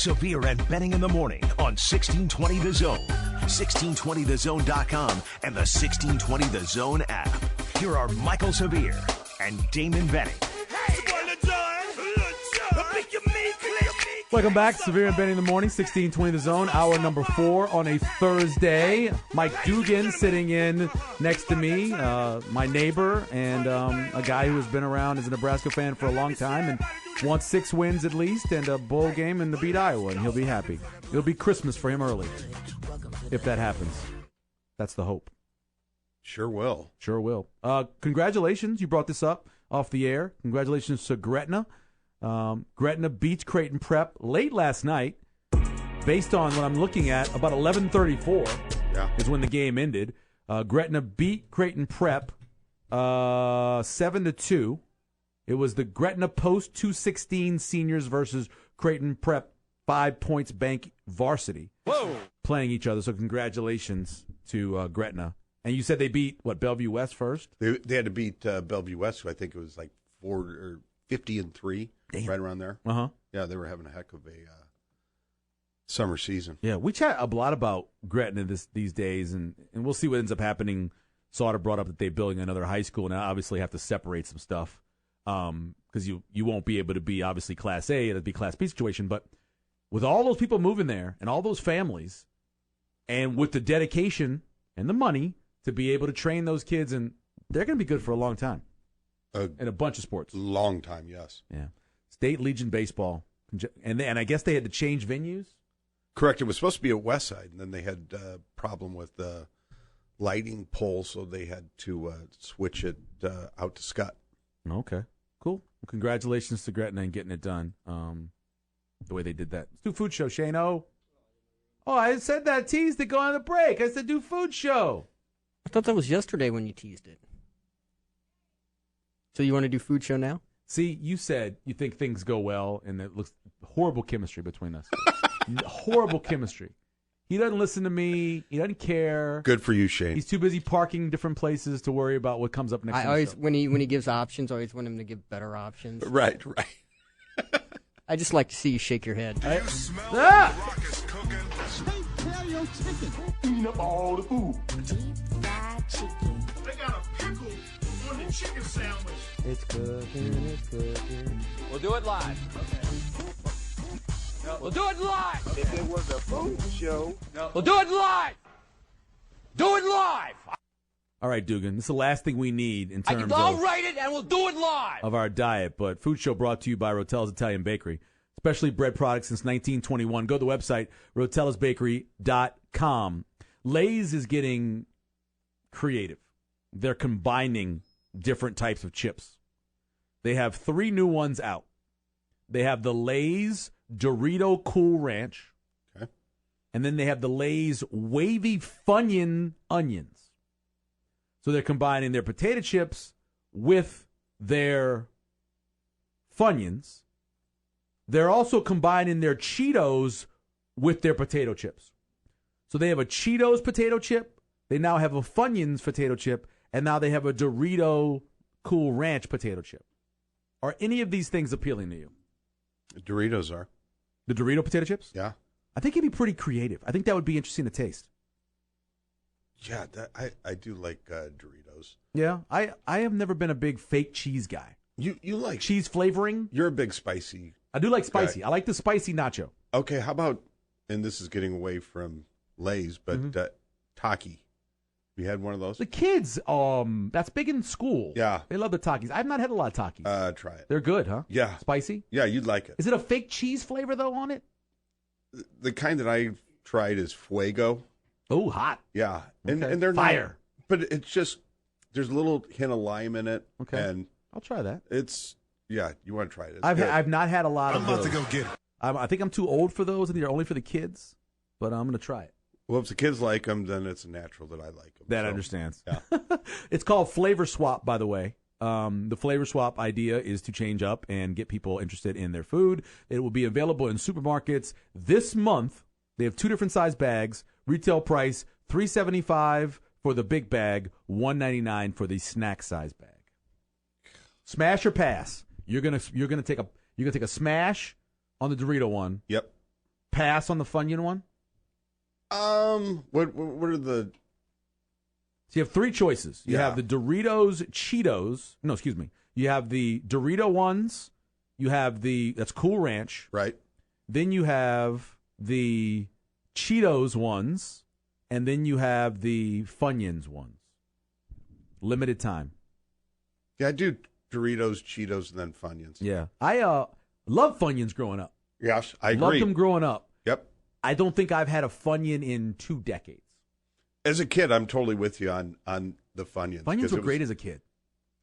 Severe and Benning in the morning on 1620 The Zone, 1620thezone.com, and the 1620 The Zone app. Here are Michael Severe and Damon Benning. Welcome back. Severe and Benny in the morning, 1620 The Zone, hour number 4 on a Thursday. Mike Dugan sitting in next to me, my neighbor, and a guy who has been around as a Nebraska fan for a long time and wants 6 wins at least and a bowl game and to beat Iowa, and he'll be happy. It'll be Christmas for him early, if that happens. That's the hope. Sure will. Sure will. Congratulations. You brought this up off the air. Congratulations to Gretna. Gretna beats Creighton Prep late last night. Based on what I'm looking at, about 11:34 is when the game ended. Gretna beat Creighton Prep 7-2. It was the Gretna post 216 seniors versus Creighton Prep 5 points bank varsity playing each other. So congratulations to Gretna. And you said they beat, Bellevue West first? They had to beat Bellevue West, who I think it was like 50-3. Damn. Right around there. Uh-huh. Yeah, they were having a heck of a summer season. Yeah, we chat a lot about Gretna these days, and we'll see what ends up happening. Sauter brought up that they're building another high school, and I obviously have to separate some stuff because you won't be able to be, obviously, Class A. It'll be Class B situation. But with all those people moving there and all those families, and with the dedication and the money to be able to train those kids, and they're going to be good for a long time in a bunch of sports. Long time, yes. Yeah. State Legion Baseball. And I guess they had to change venues? Correct. It was supposed to be at Westside, and then they had a problem with the lighting pole, so they had to switch it out to Scott. Okay. Cool. Well, congratulations to Gretna and getting it done the way they did that. Let's do food show, Shane O. Oh, I said that, teased it, go on the break. I said do food show. I thought that was yesterday when you teased it. So you want to do food show now? See, you said you think things go well, and it looks horrible chemistry between us. Horrible chemistry. He doesn't listen to me. He doesn't care. Good for you, Shane. He's too busy parking different places to worry about what comes up next. I always, when he gives options, I always want him to give better options. Right. I just like to see you shake your head. Eating up all the food. They got a pickle on the chicken sandwich. It's cooking. We'll do it live. Okay. No, we'll do it live. Okay. If it was a food show. No, we'll do it live. Do it live. All right, Dugan, this is the last thing we need in terms I'll write it and we'll do it live. Of our diet. But food show brought to you by Rotel's Italian Bakery. Especially bread products since 1921. Go to the website, rotellasbakery.com. Lay's is getting creative. They're combining different types of chips. They have 3 new ones out. They have the Lay's Dorito Cool Ranch. Okay. And then they have the Lay's Wavy Funyun Onions. So they're combining their potato chips with their Funyuns. They're also combining their Cheetos with their potato chips. So they have a Cheetos potato chip. They now have a Funyuns potato chip. And now they have a Dorito Cool Ranch potato chip. Are any of these things appealing to you? The Doritos are. The Dorito potato chips? Yeah. I think it'd be pretty creative. I think that would be interesting to taste. Yeah, I do like Doritos. Yeah, I have never been a big fake cheese guy. You like cheese flavoring? You're a big spicy. I do like spicy. guy. I like the spicy nacho. Okay, how about, and this is getting away from Lay's, but Taki. You had one of those? The kids, that's big in school. Yeah. They love the Takis. I've not had a lot of Takis. Try it. They're good, huh? Yeah. Spicy? Yeah, you'd like it. Is it a fake cheese flavor, though, on it? The kind that I tried is Fuego. Oh, hot. Yeah. Okay. And they're fire. But it's just, there's a little hint of lime in it. Okay. And I'll try that. It's, yeah, you want to try it. I've not had a lot of those. I'm about to go get it. I think I'm too old for those. I think they're only for the kids, but I'm going to try it. Well, if the kids like them, then it's natural that I like them. That understands. Yeah. It's called Flavor Swap, by the way. The Flavor Swap idea is to change up and get people interested in their food. It will be available in supermarkets this month. They have 2 different size bags. Retail price $3.75 for the big bag, $1.99 for the snack size bag. Smash or pass? You're gonna take a smash on the Dorito one. Yep. pass on the Funyun one? What are the? So you have three choices. You Yeah. have the Doritos Cheetos. No, excuse me. You have the Dorito ones. You have that's Cool Ranch. Right. Then you have the Cheetos ones, and then you have the Funyuns ones. Limited time. Yeah, I do Doritos, Cheetos, and then Funyuns. Yeah, I love Funyuns growing up. Yes, I agree. Loved them growing up. Yep. I don't think I've had a Funyun in 2 decades. As a kid, I'm totally with you on the Funyuns. Funyuns were great as a kid.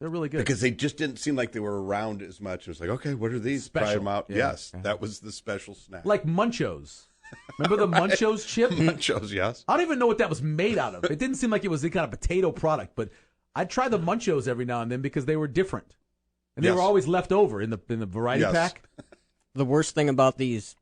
They're really good. Because they just didn't seem like they were around as much. It was like, okay, what are these? Special. Try them out. Yeah. Yes, Yeah. that was the special snack. Like Munchos. Remember the Munchos chip? Munchos, yes. I don't even know what that was made out of. It didn't seem like it was any kind of potato product, but I'd try the Munchos every now and then because they were different. And they Yes. were always left over in the variety Yes. pack. The worst thing about these,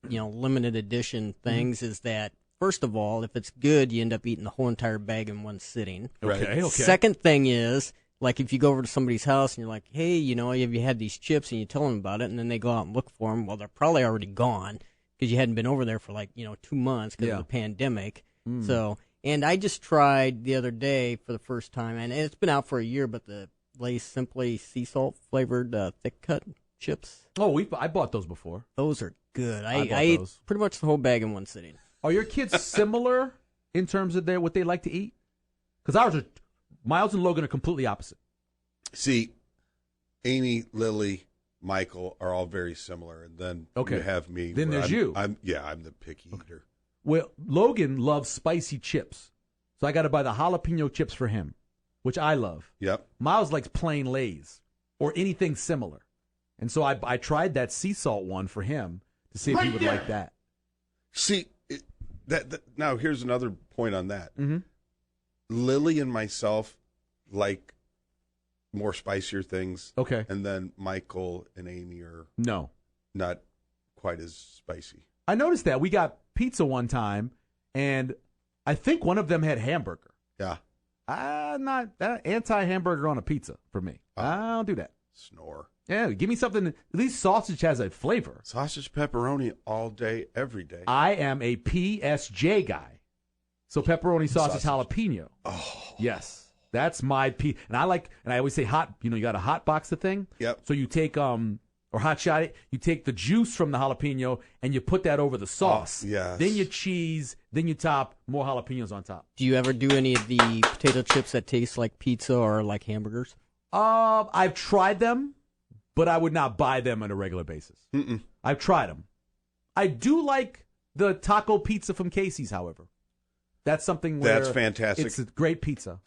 limited edition things is that, first of all, if it's good, you end up eating the whole entire bag in one sitting. Right. Okay. Second thing is, like, if you go over to somebody's house and you're like, hey, have you had these chips, and you tell them about it, and then they go out and look for them, well, they're probably already gone because you hadn't been over there for 2 months because of the pandemic. So, and I just tried the other day for the first time, and it's been out for a year, but the Lay's Simply sea salt flavored thick cut chips. Oh, I bought those before. Those are good. I bought I ate those. pretty much the whole bag in one sitting. Are your kids similar in terms of what they like to eat? Because Miles and Logan are completely opposite. See, Amy, Lily, Michael are all very similar, and then Okay. you have me. Then where there's you. I'm the picky eater. Well, Logan loves spicy chips, so I got to buy the jalapeno chips for him, which I love. Yep. Miles likes plain Lay's or anything similar, and so I tried that sea salt one for him to see if he would like that. See, now here's another point on that. Mm-hmm. Lily and myself like more spicier things. Okay. And then Michael and Amy are No. not quite as spicy. I noticed that. We got pizza one time, and I think one of them had hamburger. Yeah. I'm not anti-hamburger on a pizza for me. I don't do that. Snore. Yeah, give me something. At least sausage has a flavor. Sausage pepperoni all day, every day. I am a PSJ guy. So pepperoni, sausage, jalapeno. Oh. Yes. That's my and I always say hot, you got a hot box the thing. Yep. So you take or hot shot it, you take the juice from the jalapeno and you put that over the sauce. yes. Then you cheese, then you top more jalapenos on top. Do you ever do any of the potato chips that taste like pizza or like hamburgers? I've tried them, but I would not buy them on a regular basis. Mm-mm. I've tried them. I do like the taco pizza from Casey's, however. That's something where That's fantastic. It's a great pizza.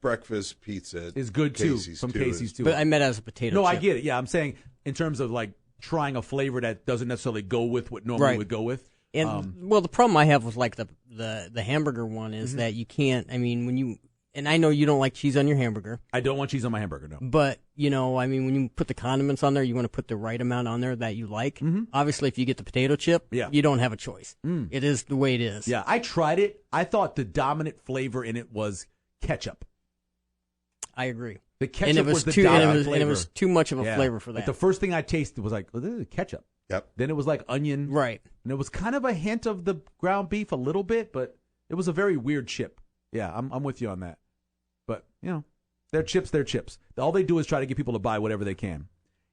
Breakfast pizza Is good Casey's too, from Casey's too. But I meant as a potato No, chip. I get it. Yeah, I'm saying in terms of like trying a flavor that doesn't necessarily go with what normally Right. would go with. And well, the problem I have with like the hamburger one is that you can't. I mean, when you and I know you don't like cheese on your hamburger, I don't want cheese on my hamburger, no. but I mean, when you put the condiments on there, you want to put the right amount on there that you like. Mm-hmm. Obviously, if you get the potato chip, Yeah. you don't have a choice. It is the way it is. Yeah, I tried it. I thought the dominant flavor in it was ketchup. I agree. The ketchup And it was was the too dominant flavor. and it was too much of a Yeah. flavor for that. Like the first thing I tasted was like, oh, this is ketchup. Yep. Then it was like onion. right. And it was kind of a hint of the ground beef a little bit, but it was a very weird chip. Yeah, I'm with you on that. But, they're chips, they're chips. All they do is try to get people to buy whatever they can.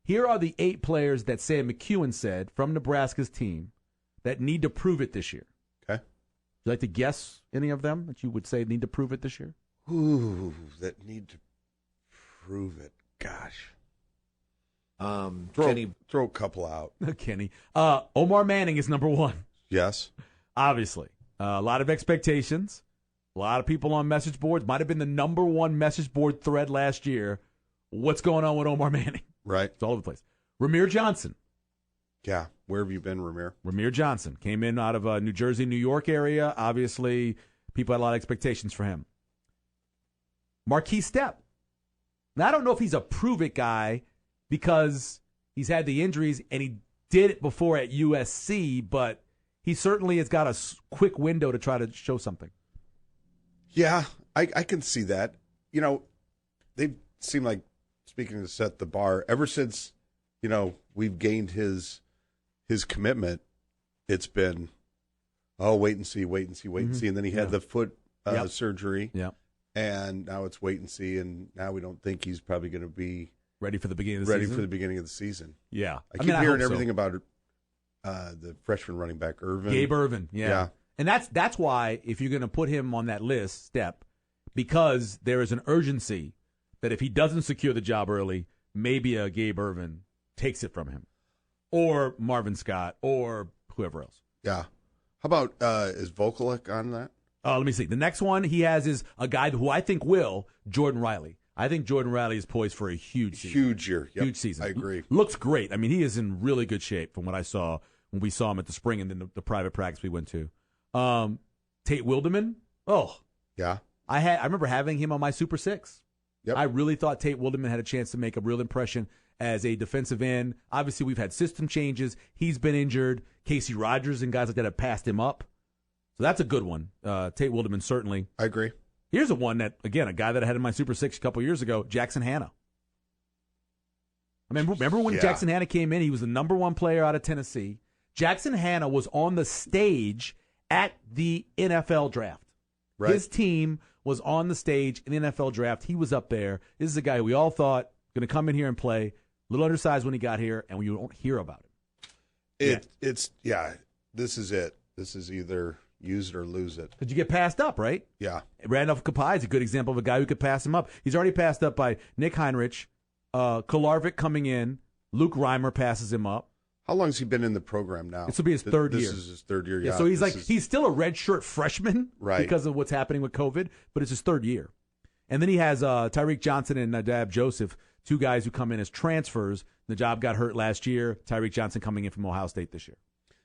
Here are the 8 players that Sam McEwen said from Nebraska's team that need to prove it this year. Okay. Would you like to guess any of them that you would say need to prove it this year? Ooh, that need to prove it. Gosh. Throw a couple out. Kenny. Omar Manning is number 1. Yes. Obviously. A lot of expectations. A lot of people on message boards. Might have been the number 1 message board thread last year. What's going on with Omar Manning? Right. It's all over the place. Ramir Johnson. Yeah. Where have you been, Ramir? Ramir Johnson came in out of New Jersey, New York area. Obviously, people had a lot of expectations for him. Marquise Stepp. Now, I don't know if he's a prove-it guy because he's had the injuries and he did it before at USC, but he certainly has got a quick window to try to show something. Yeah, I can see that. They seem like, speaking to set the bar, ever since, we've gained his commitment, it's been, wait and see, and see. And then he had the foot surgery. Yeah. And now it's wait and see. And now we don't think he's probably going to be ready for the beginning of the season. Yeah. I keep hearing everything about the freshman running back, Irvin. Gabe Irvin. Yeah. And that's why if you're going to put him on that list, because there is an urgency that if he doesn't secure the job early, maybe a Gabe Irvin takes it from him, or Marvin Scott, or whoever else. Yeah. How about is Vokalek on that? Let me see. The next one he has is a guy who I think Jordan Riley. I think Jordan Riley is poised for a huge season. Huge year. Yep. Huge season. I agree. Looks great. I mean, he is in really good shape from what I saw when we saw him at the spring and then the private practice we went to. Tate Wildeman. Oh. Yeah. I remember having him on my Super 6. Yep. I really thought Tate Wildeman had a chance to make a real impression as a defensive end. Obviously, we've had system changes. He's been injured. Casey Rogers and guys like that have passed him up. So that's a good one. Tate Wildeman, certainly. I agree. Here's a one that, again, a guy that I had in my Super 6 a couple years ago, Jackson Hanna. I mean, remember when Jackson Hanna came in? He was the number one player out of Tennessee. Jackson Hanna was on the stage at the NFL draft. Right. His team was on the stage in the NFL draft. He was up there. This is a guy we all thought going to come in here and play. A little undersized when he got here, and we don't hear about him. This is it. This is either use it or lose it. Because you get passed up, right? Yeah. Randolph Kapai is a good example of a guy who could pass him up. He's already passed up by Nick Heinrich, Kolarvik coming in, Luke Reimer passes him up. How long has he been in the program now? This will be his third year. This is his third year, yeah. So he's still a redshirt freshman because of what's happening with COVID, but it's his third year. And then he has Tyreek Johnson and Nadab Joseph, two guys who come in as transfers. Najab got hurt last year. Tyreek Johnson coming in from Ohio State this year.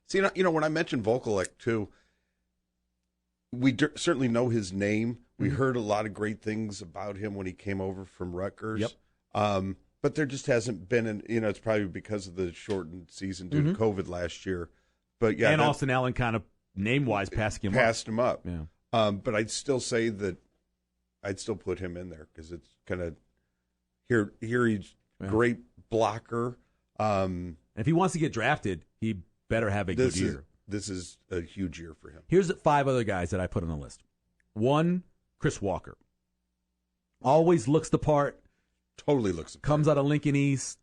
See, when I mentioned Vokalek, too, we certainly know his name. We heard a lot of great things about him when he came over from Rutgers. Yep. But there just hasn't been, it's probably because of the shortened season due to COVID last year. But yeah, and Austin Allen kind of name-wise passed him up. Yeah. But I'd still say that I'd still put him in there because it's kind of here he's great blocker. And if he wants to get drafted, he better have a good year. This is a huge year for him. Here's 5 other guys that I put on the list. 1, Chris Walker. Always looks the part. Totally looks the part. Comes out of Lincoln East.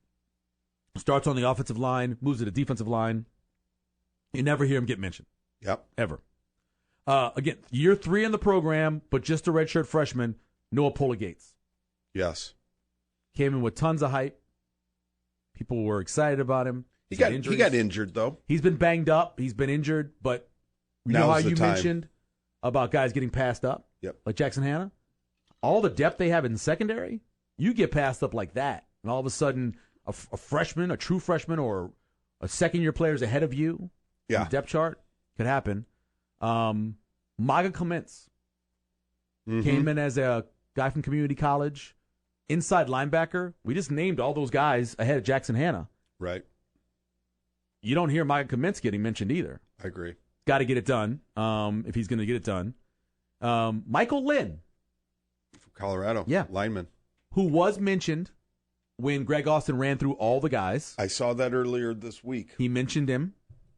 Starts on the offensive line. Moves to the defensive line. You never hear him get mentioned. Yep. Ever. Again, year 3 in the program, but just a redshirt freshman, Noah Pola-Gates. Yes. Came in with tons of hype. People were excited about him. He got injured, though. He's been banged up. He's been injured, but you know how you mentioned about guys getting passed up? Yep. Like Jackson Hanna? All the depth they have in secondary, you get passed up like that. And all of a sudden, a freshman, a true freshman, or a second-year player is ahead of you in the depth chart. Could happen. Maga Clements came in as a guy from community college, inside linebacker. We just named all those guys ahead of Jackson Hanna. Right. You don't hear Maga Clements getting mentioned either. I agree. Got to get it done if he's going to get it done. Michael Lynn. From Colorado. Yeah. Lineman. Who was mentioned when Greg Austin ran through all the guys. I saw that earlier this week. He mentioned him.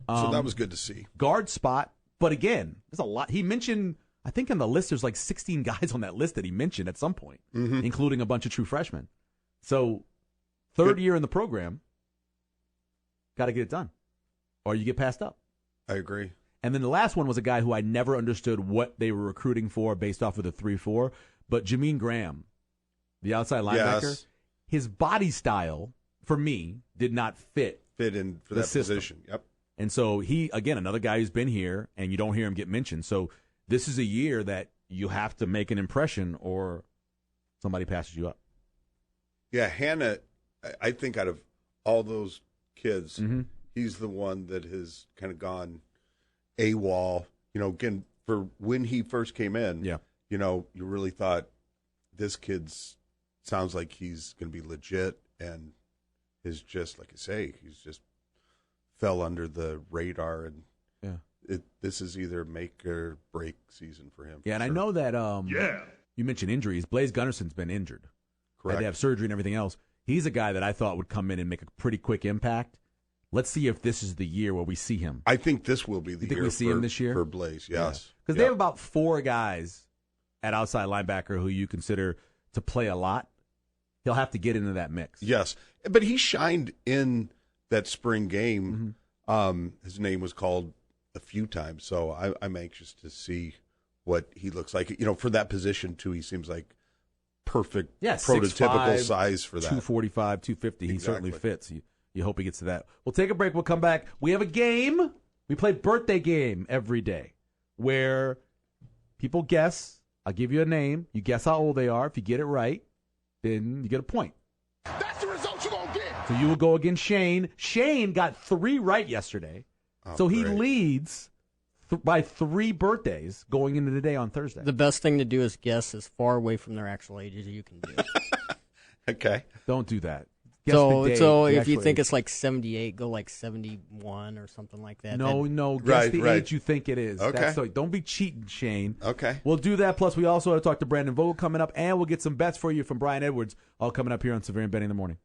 So that was good to see. Guard spot. But again, there's a lot. He mentioned, I think on the list, there's like 16 guys on that list that he mentioned at some point, including a bunch of true freshmen. So third year in the program, got to get it done, or you get passed up. I agree. And then the last one was a guy who I never understood what they were recruiting for based off of the 3-4, but Jamean Graham, the outside linebacker, yes. His body style, for me, did not fit in for that system. Position. Yep. And so he, again, another guy who's been here, and you don't hear him get mentioned. So this is a year that you have to make an impression or somebody passes you up. Yeah, Hannah, I think out of all those kids, he's the one that has kind of gone AWOL. Again, for when he first came in, you really thought this kid's sounds like he's going to be legit, and is just, like I say, he's just fell under the radar, and this is either make or break season for him. Yeah, and sure. I know that you mentioned injuries. Blaze Gunnarson's been injured. Correct. Had to have surgery and everything else. He's a guy that I thought would come in and make a pretty quick impact. Let's see if this is the year where we see him. I think this will be the think year we see him this year? for Blaze, yes. Because they have about 4 guys at outside linebacker who you consider to play a lot. He'll have to get into that mix. Yes, but he shined in that spring game. His name was called a few times, so I'm anxious to see what he looks like. For that position, too, he seems like perfect, prototypical 6'5", size for that. 245, 250. He Exactly. certainly fits. You hope he gets to that. We'll take a break. We'll come back. We have a game. We play birthday game every day where people guess. I'll give you a name. You guess how old they are. If you get it right, then you get a point. That's the result you're going to get. So you will go against Shane. Shane got 3 right yesterday. So he great. leads by 3 birthdays going into the day on Thursday. The best thing to do is guess as far away from their actual ages as you can do. Okay. Don't do that. Guess the day, So the if you actual think age. it's like 78, go like 71 or something like that. No, guess the age you think it is. Okay. Don't be cheating, Shane. Okay. We'll do that. Plus, we also want to talk to Brandon Vogel coming up, and we'll get some bets for you from Brian Edwards, all coming up here on Severe and Benny in the Morning.